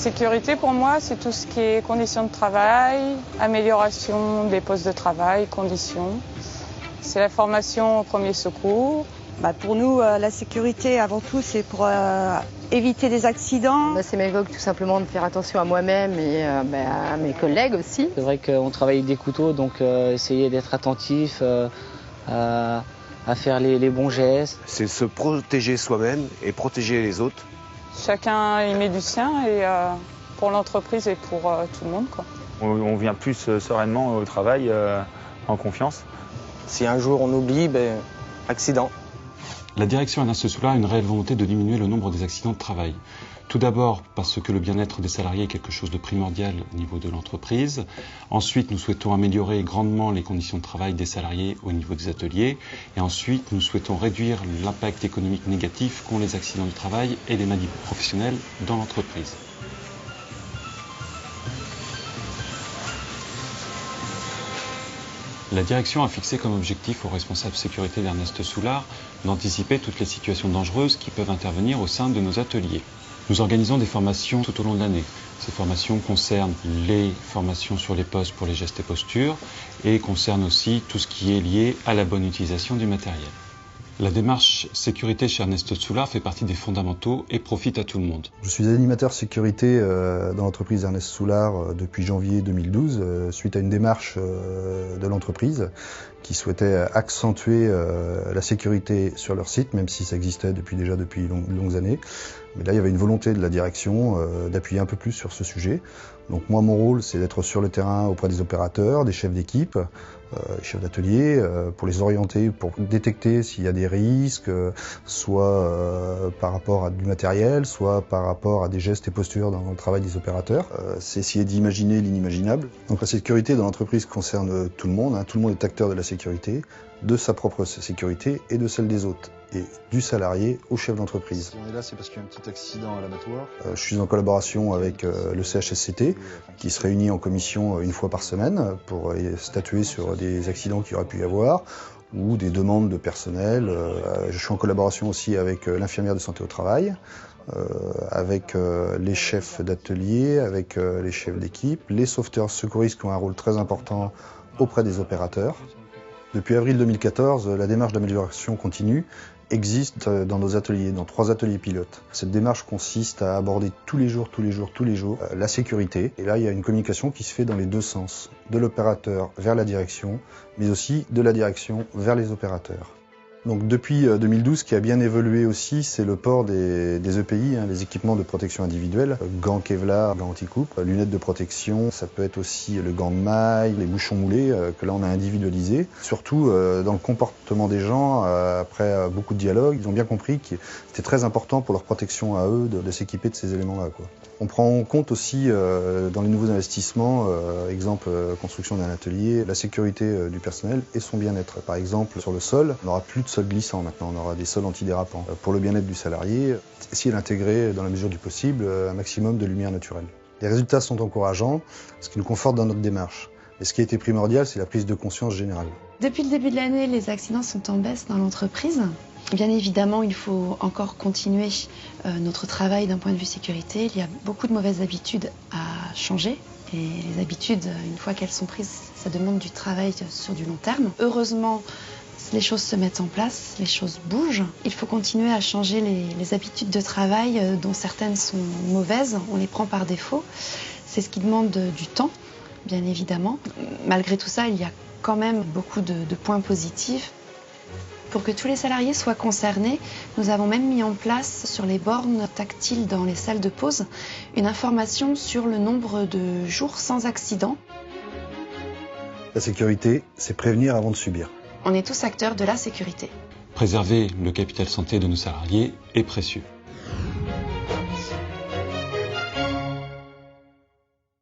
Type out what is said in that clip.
sécurité, pour moi, c'est tout ce qui est conditions de travail, amélioration des postes de travail, conditions. C'est la formation au premier secours. Pour nous, la sécurité, avant tout, c'est pour éviter des accidents. Ça m'évoque tout simplement de faire attention à moi-même et à mes collègues aussi. C'est vrai qu'on travaille avec des couteaux, donc essayer d'être attentif, à faire les bons gestes. C'est se protéger soi-même et protéger les autres. Chacun y met du sien et pour l'entreprise et pour tout le monde, quoi. On vient plus sereinement au travail, en confiance. Si un jour on oublie, accident. La direction Ernest Soulard a une réelle volonté de diminuer le nombre des accidents de travail. Tout d'abord parce que le bien-être des salariés est quelque chose de primordial au niveau de l'entreprise. Ensuite, nous souhaitons améliorer grandement les conditions de travail des salariés au niveau des ateliers. Et ensuite, nous souhaitons réduire l'impact économique négatif qu'ont les accidents du travail et les maladies professionnelles dans l'entreprise. La direction a fixé comme objectif aux responsables sécurité d'Ernest Soulard d'anticiper toutes les situations dangereuses qui peuvent intervenir au sein de nos ateliers. Nous organisons des formations tout au long de l'année. Ces formations concernent les formations sur les postes pour les gestes et postures et concernent aussi tout ce qui est lié à la bonne utilisation du matériel. La démarche sécurité chez Ernest Soulard fait partie des fondamentaux et profite à tout le monde. Je suis animateur sécurité dans l'entreprise Ernest Soulard depuis janvier 2012, suite à une démarche de l'entreprise qui souhaitait accentuer la sécurité sur leur site, même si ça existait depuis longues années. Mais là, il y avait une volonté de la direction d'appuyer un peu plus sur ce sujet. Donc moi, mon rôle, c'est d'être sur le terrain auprès des opérateurs, des chefs d'équipe, les chefs d'atelier, pour les orienter, pour détecter s'il y a des risques, soit par rapport à du matériel, soit par rapport à des gestes et postures dans le travail des opérateurs. C'est essayer d'imaginer l'inimaginable. Donc la sécurité dans l'entreprise concerne tout le monde, tout le monde est acteur de la sécurité, de sa propre sécurité et de celle des autres, et du salarié au chef d'entreprise. Si on est là, c'est parce qu'il y a un petit accident à l'abattoir. Je suis en collaboration avec le CHSCT, qui se réunit en commission une fois par semaine pour statuer sur des accidents qu'il y aurait pu y avoir, ou des demandes de personnel. Je suis en collaboration aussi avec l'infirmière de santé au travail, avec les chefs d'atelier, avec les chefs d'équipe, les sauveteurs secouristes qui ont un rôle très important auprès des opérateurs. Depuis avril 2014, la démarche d'amélioration continue existe dans nos ateliers, dans 3 ateliers pilotes. Cette démarche consiste à aborder tous les jours, la sécurité. Et là, il y a une communication qui se fait dans les deux sens, de l'opérateur vers la direction, mais aussi de la direction vers les opérateurs. Donc depuis 2012, ce qui a bien évolué aussi, c'est le port des EPI, les équipements de protection individuelle, gants Kevlar, gants anti-coupe, lunettes de protection, ça peut être aussi le gant de maille, les bouchons moulés, que là on a individualisé. Surtout dans le comportement des gens, après beaucoup de dialogues, ils ont bien compris que c'était très important pour leur protection à eux de s'équiper de ces éléments-là, quoi. On prend en compte aussi dans les nouveaux investissements, exemple construction d'un atelier, la sécurité du personnel et son bien-être. Par exemple, sur le sol, on n'aura plus de sol glissant maintenant, on aura des sols antidérapants. Pour le bien-être du salarié, essayer d'intégrer dans la mesure du possible un maximum de lumière naturelle. Les résultats sont encourageants, ce qui nous conforte dans notre démarche. Et ce qui a été primordial, c'est la prise de conscience générale. Depuis le début de l'année, les accidents sont en baisse dans l'entreprise. Bien évidemment, il faut encore continuer notre travail d'un point de vue sécurité. Il y a beaucoup de mauvaises habitudes à changer. Et les habitudes, une fois qu'elles sont prises, ça demande du travail sur du long terme. Heureusement, les choses se mettent en place, les choses bougent. Il faut continuer à changer les habitudes de travail dont certaines sont mauvaises. On les prend par défaut. C'est ce qui demande du temps, bien évidemment. Malgré tout ça, il y a quand même beaucoup de points positifs. Pour que tous les salariés soient concernés, nous avons même mis en place sur les bornes tactiles dans les salles de pause une information sur le nombre de jours sans accident. La sécurité, c'est prévenir avant de subir. On est tous acteurs de la sécurité. Préserver le capital santé de nos salariés est précieux.